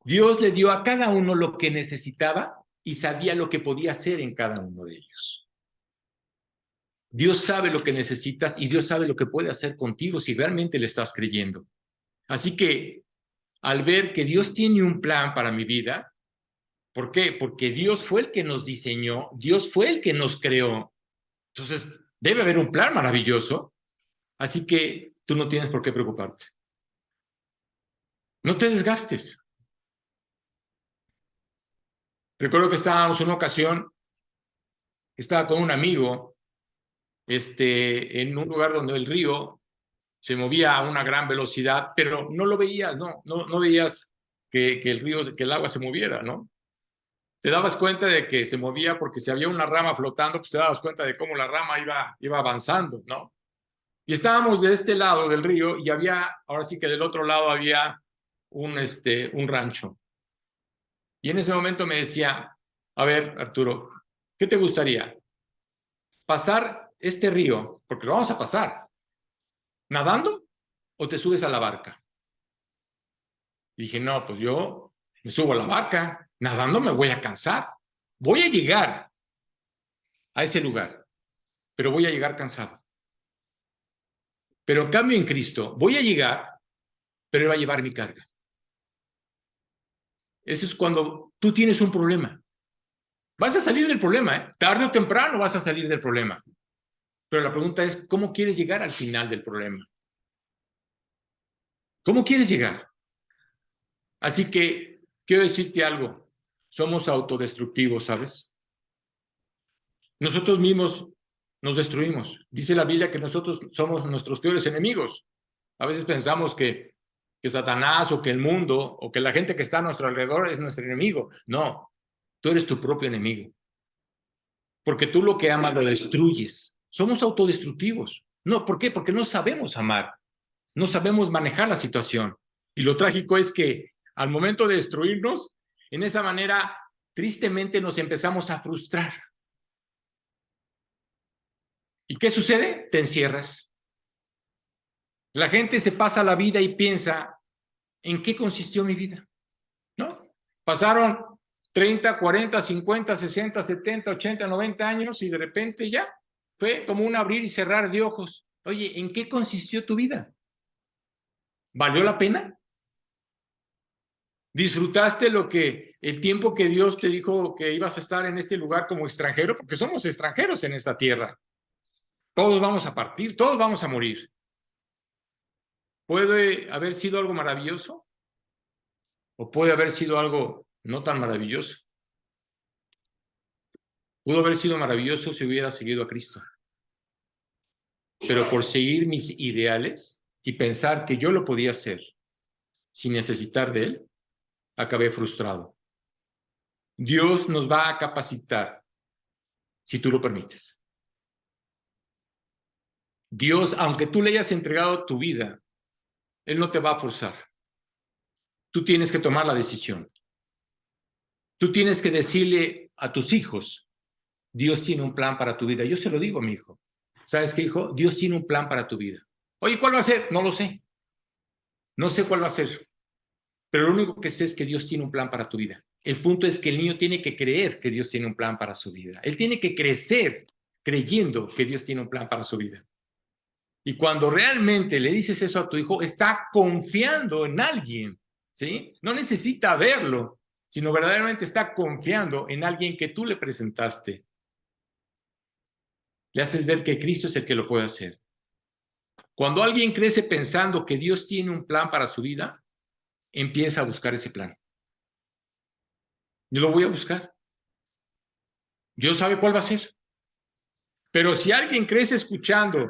Dios le dio a cada uno lo que necesitaba y sabía lo que podía hacer en cada uno de ellos. Dios sabe lo que necesitas y Dios sabe lo que puede hacer contigo si realmente le estás creyendo. Así que al ver que Dios tiene un plan para mi vida, ¿por qué? Porque Dios fue el que nos diseñó, Dios fue el que nos creó. Entonces, debe haber un plan maravilloso. Así que tú no tienes por qué preocuparte. No te desgastes. Recuerdo que estábamos en una ocasión, estaba con un amigo, en un lugar donde el río se movía a una gran velocidad, pero no lo veías, no veías que el río, que el agua se moviera, ¿no? Te dabas cuenta de que se movía porque si había una rama flotando, pues te dabas cuenta de cómo la rama iba avanzando, ¿no? Y estábamos de este lado del río y ahora sí que del otro lado había un rancho. Y en ese momento me decía, a ver, Arturo, ¿qué te gustaría? ¿Pasar este río, porque lo vamos a pasar, ¿nadando o te subes a la barca? Y dije, no, pues yo me subo a la barca, nadando me voy a cansar. Voy a llegar a ese lugar, pero voy a llegar cansado. Pero en cambio en Cristo, voy a llegar, pero Él va a llevar mi carga. Eso es cuando tú tienes un problema. Vas a salir del problema, ¿eh? Tarde o temprano vas a salir del problema. Pero la pregunta es, ¿cómo quieres llegar al final del problema? ¿Cómo quieres llegar? Así que quiero decirte algo. Somos autodestructivos, ¿sabes? Nosotros mismos nos destruimos. Dice la Biblia que nosotros somos nuestros peores enemigos. A veces pensamos que Satanás o que el mundo o que la gente que está a nuestro alrededor es nuestro enemigo. No, tú eres tu propio enemigo. Porque tú lo que amas lo destruyes. Somos autodestructivos. No, ¿por qué? Porque no sabemos amar. No sabemos manejar la situación. Y lo trágico es que al momento de destruirnos, en esa manera, tristemente nos empezamos a frustrar. ¿Y qué sucede? Te encierras. La gente se pasa la vida y piensa, ¿en qué consistió mi vida? ¿No? Pasaron 30, 40, 50, 60, 70, 80, 90 años y de repente ya fue como un abrir y cerrar de ojos. Oye, ¿en qué consistió tu vida? ¿Valió la pena? ¿Disfrutaste el tiempo que Dios te dijo que ibas a estar en este lugar como extranjero? Porque somos extranjeros en esta tierra. Todos vamos a partir, todos vamos a morir. ¿Puede haber sido algo maravilloso? ¿O puede haber sido algo no tan maravilloso? Pudo haber sido maravilloso si hubiera seguido a Cristo. Pero por seguir mis ideales y pensar que yo lo podía hacer sin necesitar de Él, acabé frustrado. Dios nos va a capacitar si tú lo permites. Dios, aunque tú le hayas entregado tu vida, Él no te va a forzar. Tú tienes que tomar la decisión. Tú tienes que decirle a tus hijos, Dios tiene un plan para tu vida. Yo se lo digo a mi hijo. ¿Sabes qué, hijo? Dios tiene un plan para tu vida. Oye, ¿cuál va a ser? No lo sé. No sé cuál va a ser. Pero lo único que sé es que Dios tiene un plan para tu vida. El punto es que el niño tiene que creer que Dios tiene un plan para su vida. Él tiene que crecer creyendo que Dios tiene un plan para su vida. Y cuando realmente le dices eso a tu hijo, está confiando en alguien, ¿sí? No necesita verlo, sino verdaderamente está confiando en alguien que tú le presentaste. Le haces ver que Cristo es el que lo puede hacer. Cuando alguien crece pensando que Dios tiene un plan para su vida, empieza a buscar ese plan. Yo lo voy a buscar. Dios sabe cuál va a ser. Pero si alguien crece escuchando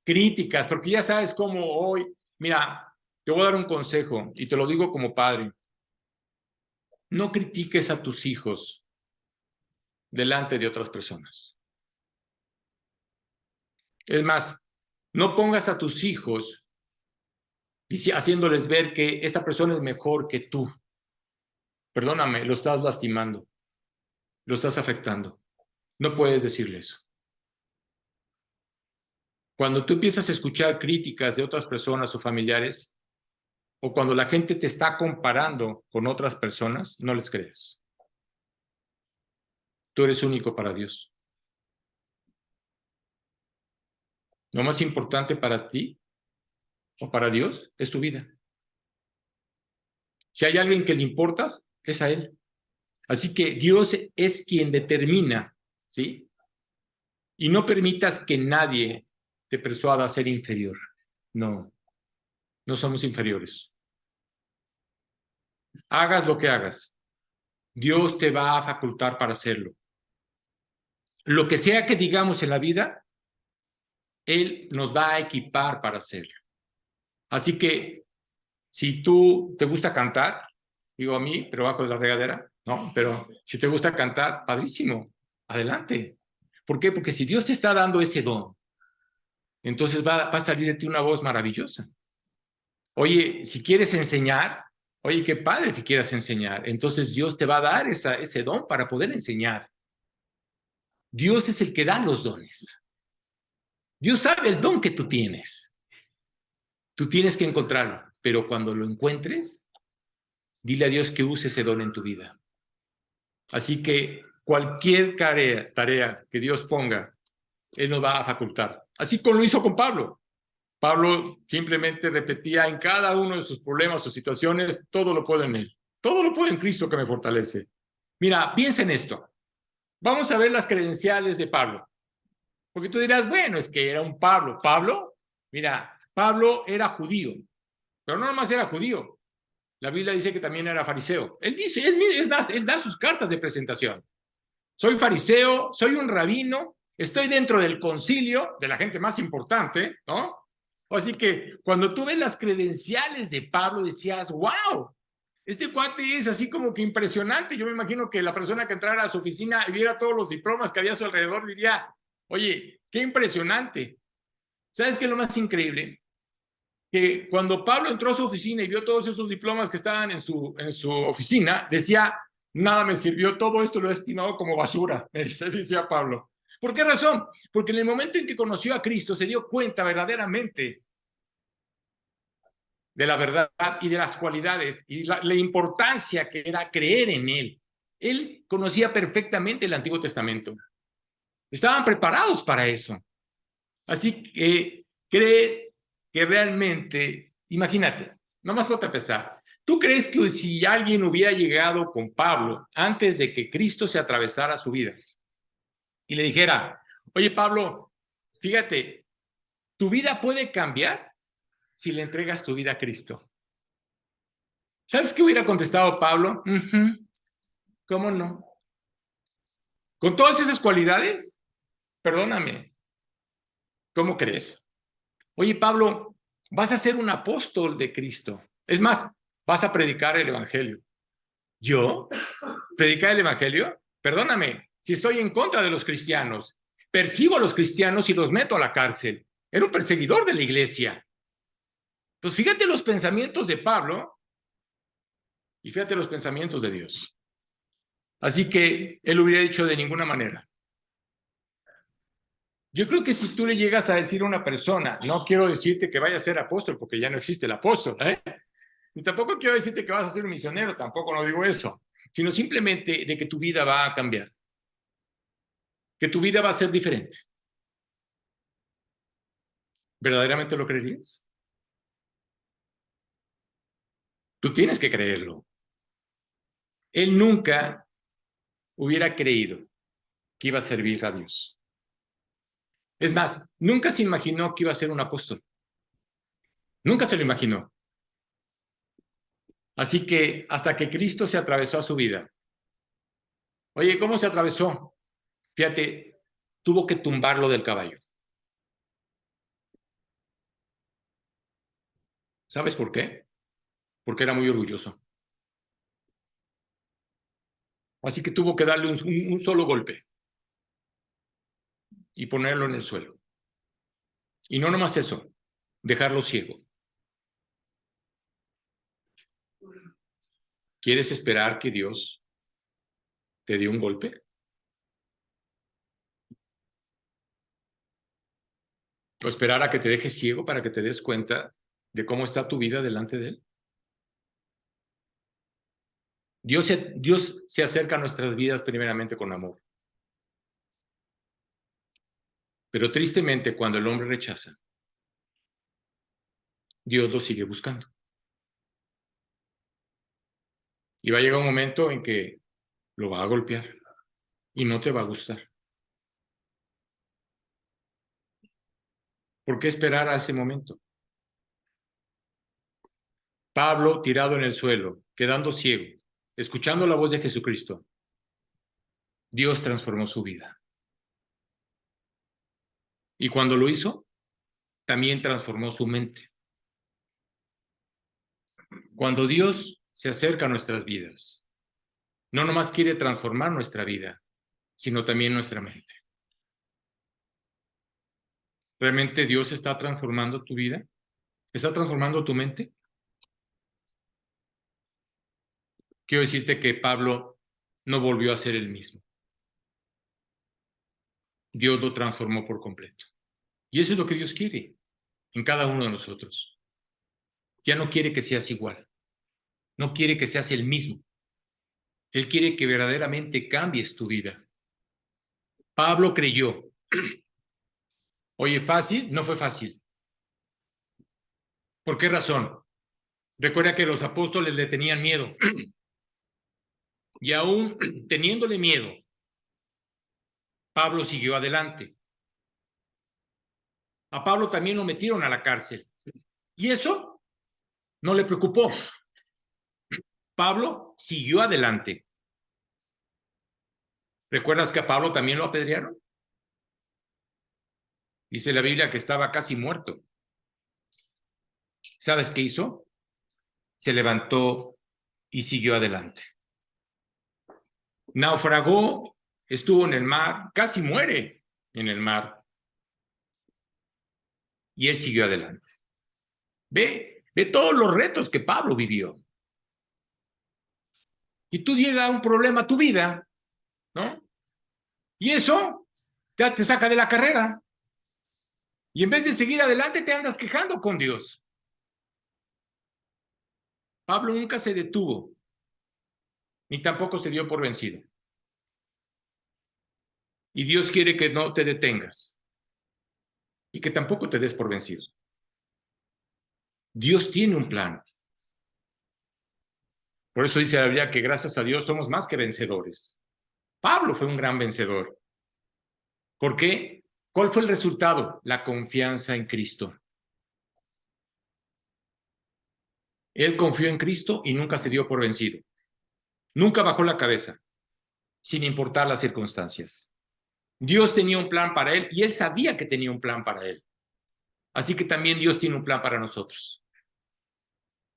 críticas, porque ya sabes cómo hoy, mira, te voy a dar un consejo y te lo digo como padre. No critiques a tus hijos delante de otras personas. Es más, no pongas a tus hijos haciéndoles ver que esta persona es mejor que tú. Perdóname, lo estás lastimando, lo estás afectando. No puedes decirle eso. Cuando tú empiezas a escuchar críticas de otras personas o familiares, o cuando la gente te está comparando con otras personas, no les creas. Tú eres único para Dios. Lo más importante para ti o para Dios es tu vida. Si hay alguien que le importas, es a Él. Así que Dios es quien determina, ¿sí? Y no permitas que nadie te persuada a ser inferior. No, no somos inferiores. Hagas lo que hagas, Dios te va a facultar para hacerlo. Lo que sea que digamos en la vida, Él nos va a equipar para hacerlo. Así que, si tú te gusta cantar, digo a mí, pero bajo de la regadera, no, pero si te gusta cantar, padrísimo, adelante. ¿Por qué? Porque si Dios te está dando ese don, entonces va a salir de ti una voz maravillosa. Oye, si quieres enseñar, oye, qué padre que quieras enseñar. Entonces Dios te va a dar ese don para poder enseñar. Dios es el que da los dones. Dios sabe el don que tú tienes. Tú tienes que encontrarlo, pero cuando lo encuentres, dile a Dios que use ese don en tu vida. Así que cualquier tarea que Dios ponga, Él nos va a facultar. Así como lo hizo con Pablo. Pablo simplemente repetía en cada uno de sus problemas o situaciones, todo lo puedo en Él. Todo lo puedo en Cristo que me fortalece. Mira, piensa en esto. Vamos a ver las credenciales de Pablo. Porque tú dirás, bueno, es que era un Pablo. Pablo, mira, Pablo era judío, pero no nomás era judío. La Biblia dice que también era fariseo. Él dice, él da sus cartas de presentación. Soy fariseo, soy un rabino, estoy dentro del concilio de la gente más importante, ¿no? Así que cuando tú ves las credenciales de Pablo, decías, wow, este cuate es así como que impresionante. Yo me imagino que la persona que entrara a su oficina y viera todos los diplomas que había a su alrededor diría, oye, qué impresionante. ¿Sabes qué es lo más increíble? Que cuando Pablo entró a su oficina y vio todos esos diplomas que estaban en su oficina, decía, nada me sirvió, todo esto lo he estimado como basura, decía Pablo. ¿Por qué razón? Porque en el momento en que conoció a Cristo se dio cuenta verdaderamente de la verdad y de las cualidades y la importancia que era creer en Él. Él conocía perfectamente el Antiguo Testamento. Estaban preparados para eso. Así que cree que realmente, imagínate, nomás para empezar, ¿tú crees que si alguien hubiera llegado con Pablo antes de que Cristo se atravesara su vida y le dijera, oye Pablo, fíjate, tu vida puede cambiar si le entregas tu vida a Cristo? ¿Sabes qué hubiera contestado Pablo? ¿Cómo no? Con todas esas cualidades, perdóname, ¿cómo crees? Oye, Pablo, vas a ser un apóstol de Cristo. Es más, vas a predicar el Evangelio. ¿Yo? ¿Predicar el Evangelio? Perdóname, si estoy en contra de los cristianos, persigo a los cristianos y los meto a la cárcel. Era un perseguidor de la iglesia. Pues fíjate los pensamientos de Pablo y fíjate los pensamientos de Dios. Así que él hubiera dicho de ninguna manera. Yo creo que si tú le llegas a decir a una persona, no quiero decirte que vaya a ser apóstol, porque ya no existe el apóstol, ¿eh? Y tampoco quiero decirte que vas a ser un misionero, tampoco no digo eso, sino simplemente de que tu vida va a cambiar, que tu vida va a ser diferente. ¿Verdaderamente lo creerías? Tú tienes que creerlo. Él nunca hubiera creído que iba a servir a Dios. Es más, nunca se imaginó que iba a ser un apóstol. Nunca se lo imaginó. Así que hasta que Cristo se atravesó a su vida. Oye, ¿cómo se atravesó? Fíjate, tuvo que tumbarlo del caballo. ¿Sabes por qué? Porque era muy orgulloso. Así que tuvo que darle un solo golpe y ponerlo en el suelo. Y no nomás eso, dejarlo ciego. ¿Quieres esperar que Dios te dé un golpe? ¿O esperar a que te dejes ciego para que te des cuenta de cómo está tu vida delante de Él? Dios se acerca a nuestras vidas primeramente con amor. Pero tristemente, cuando el hombre rechaza, Dios lo sigue buscando. Y va a llegar un momento en que lo va a golpear y no te va a gustar. ¿Por qué esperar a ese momento? Pablo, tirado en el suelo, quedando ciego, escuchando la voz de Jesucristo, Dios transformó su vida. Y cuando lo hizo, también transformó su mente. Cuando Dios se acerca a nuestras vidas, no nomás quiere transformar nuestra vida, sino también nuestra mente. ¿Realmente Dios está transformando tu vida? ¿Está transformando tu mente? Quiero decirte que Pablo no volvió a ser el mismo. Dios lo transformó por completo. Y eso es lo que Dios quiere en cada uno de nosotros. Ya no quiere que seas igual. No quiere que seas el mismo. Él quiere que verdaderamente cambies tu vida. Pablo creyó. Oye, ¿fácil? No fue fácil. ¿Por qué razón? Recuerda que los apóstoles le tenían miedo. Y aún teniéndole miedo, Pablo siguió adelante. A Pablo también lo metieron a la cárcel. Y eso no le preocupó. Pablo siguió adelante. ¿Recuerdas que a Pablo también lo apedrearon? Dice la Biblia que estaba casi muerto. ¿Sabes qué hizo? Se levantó y siguió adelante. Naufragó, estuvo en el mar, casi muere en el mar. Y él siguió adelante. Ve todos los retos que Pablo vivió. Y tú llega un problema a tu vida, ¿no? Y eso ya te saca de la carrera. Y en vez de seguir adelante, te andas quejando con Dios. Pablo nunca se detuvo, ni tampoco se dio por vencido. Y Dios quiere que no te detengas y que tampoco te des por vencido. Dios tiene un plan. Por eso dice la Biblia que gracias a Dios somos más que vencedores. Pablo fue un gran vencedor. ¿Por qué? ¿Cuál fue el resultado? La confianza en Cristo. Él confió en Cristo y nunca se dio por vencido. Nunca bajó la cabeza, sin importar las circunstancias. Dios tenía un plan para él y él sabía que tenía un plan para él. Así que también Dios tiene un plan para nosotros.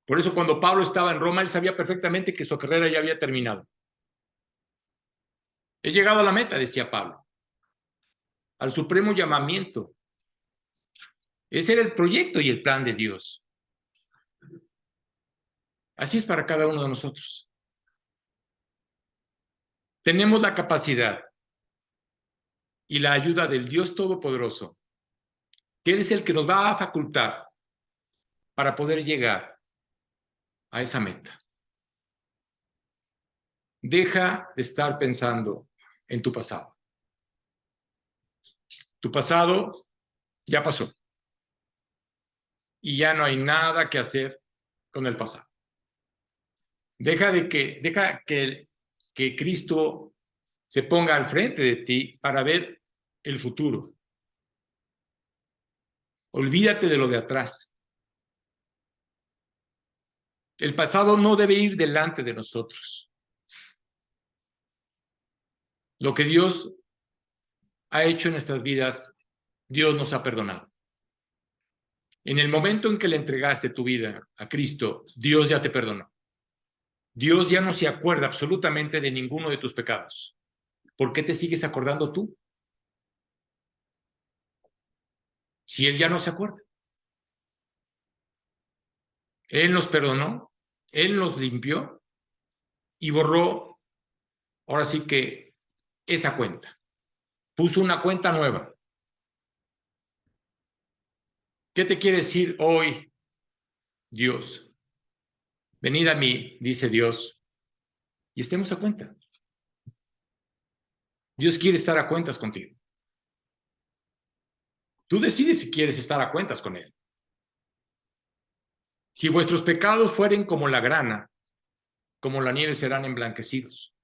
Por eso cuando Pablo estaba en Roma, él sabía perfectamente que su carrera ya había terminado. He llegado a la meta, decía Pablo, al supremo llamamiento. Ese era el proyecto y el plan de Dios. Así es para cada uno de nosotros. Tenemos la capacidad y la ayuda del Dios Todopoderoso, que Él es el que nos va a facultar para poder llegar a esa meta. Deja de estar pensando en tu pasado. Tu pasado ya pasó y ya no hay nada que hacer con el pasado. Deja que Cristo se ponga al frente de ti para ver el futuro. Olvídate de lo de atrás. El pasado no debe ir delante de nosotros. Lo que Dios ha hecho en nuestras vidas, Dios nos ha perdonado. En el momento en que le entregaste tu vida a Cristo, Dios ya te perdonó. Dios ya no se acuerda absolutamente de ninguno de tus pecados. ¿Por qué te sigues acordando tú? Si Él ya no se acuerda. Él nos perdonó, Él nos limpió y borró, ahora sí que, esa cuenta. Puso una cuenta nueva. ¿Qué te quiere decir hoy Dios? Venid a mí, dice Dios, y estemos a cuenta. Dios quiere estar a cuentas contigo. Tú decides si quieres estar a cuentas con Él. Si vuestros pecados fueren como la grana, como la nieve serán emblanquecidos.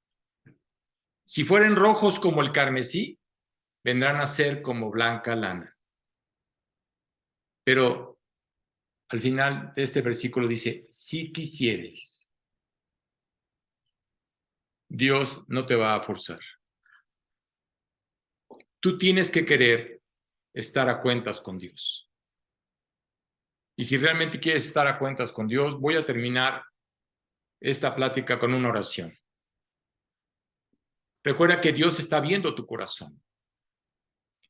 Si fueren rojos como el carmesí, vendrán a ser como blanca lana. Pero al final de este versículo dice, si quisieres, Dios no te va a forzar. Tú tienes que querer estar a cuentas con Dios. Y si realmente quieres estar a cuentas con Dios, voy a terminar esta plática con una oración. Recuerda que Dios está viendo tu corazón.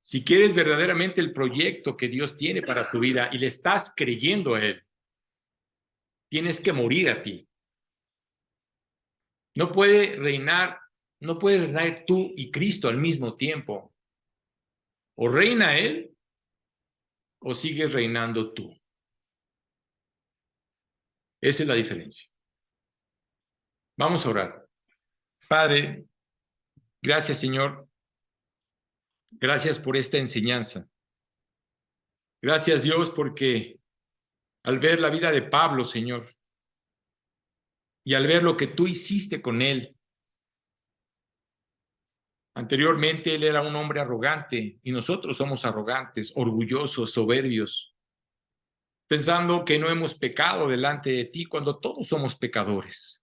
Si quieres verdaderamente el proyecto que Dios tiene para tu vida y le estás creyendo a Él, tienes que morir a ti. No puedes reinar tú y Cristo al mismo tiempo. O reina Él o sigues reinando tú? Esa es la diferencia. Vamos a orar. Padre, gracias, Señor. Gracias por esta enseñanza. Gracias, Dios, porque al ver la vida de Pablo, Señor, y al ver lo que tú hiciste con él, anteriormente él era un hombre arrogante y nosotros somos arrogantes, orgullosos, soberbios, pensando que no hemos pecado delante de ti cuando todos somos pecadores.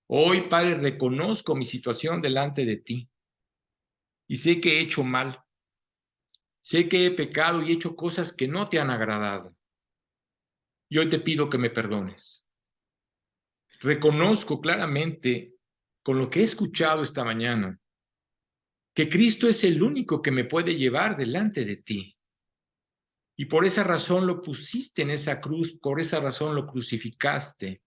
Hoy, Padre, reconozco mi situación delante de ti y sé que he hecho mal. Sé que he pecado y he hecho cosas que no te han agradado. Y hoy te pido que me perdones. Reconozco claramente, con lo que he escuchado esta mañana, que Cristo es el único que me puede llevar delante de ti. Y por esa razón lo pusiste en esa cruz, por esa razón lo crucificaste.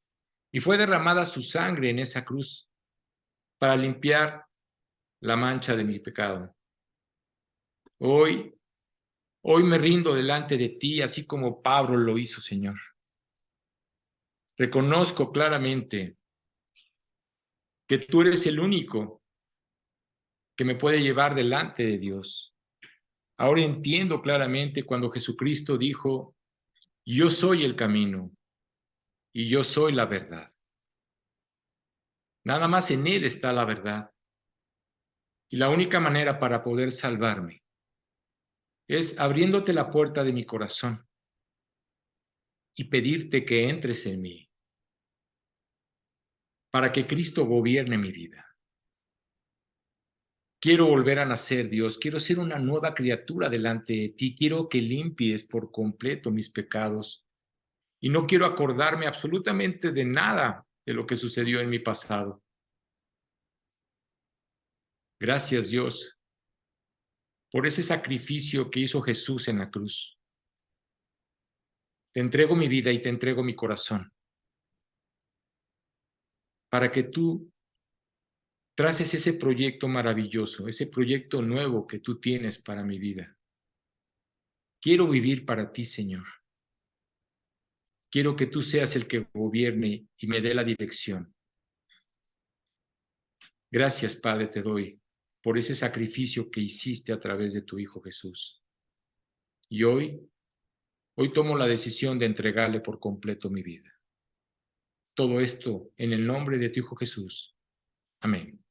Y fue derramada su sangre en esa cruz para limpiar la mancha de mi pecado. Hoy me rindo delante de ti, así como Pablo lo hizo, Señor. Reconozco claramente que tú eres el único que me puede llevar delante de Dios. Ahora entiendo claramente cuando Jesucristo dijo, yo soy el camino y yo soy la verdad. Nada más en Él está la verdad. Y la única manera para poder salvarme es abriéndote la puerta de mi corazón y pedirte que entres en mí para que Cristo gobierne mi vida. Quiero volver a nacer, Dios. Quiero ser una nueva criatura delante de ti. Quiero que limpies por completo mis pecados. Y no quiero acordarme absolutamente de nada de lo que sucedió en mi pasado. Gracias, Dios, por ese sacrificio que hizo Jesús en la cruz. Te entrego mi vida y te entrego mi corazón para que tú traces ese proyecto maravilloso, ese proyecto nuevo que tú tienes para mi vida. Quiero vivir para ti, Señor. Quiero que tú seas el que gobierne y me dé la dirección. Gracias, Padre, te doy por ese sacrificio que hiciste a través de tu Hijo Jesús. Y hoy tomo la decisión de entregarle por completo mi vida. Todo esto en el nombre de tu Hijo Jesús. Amén.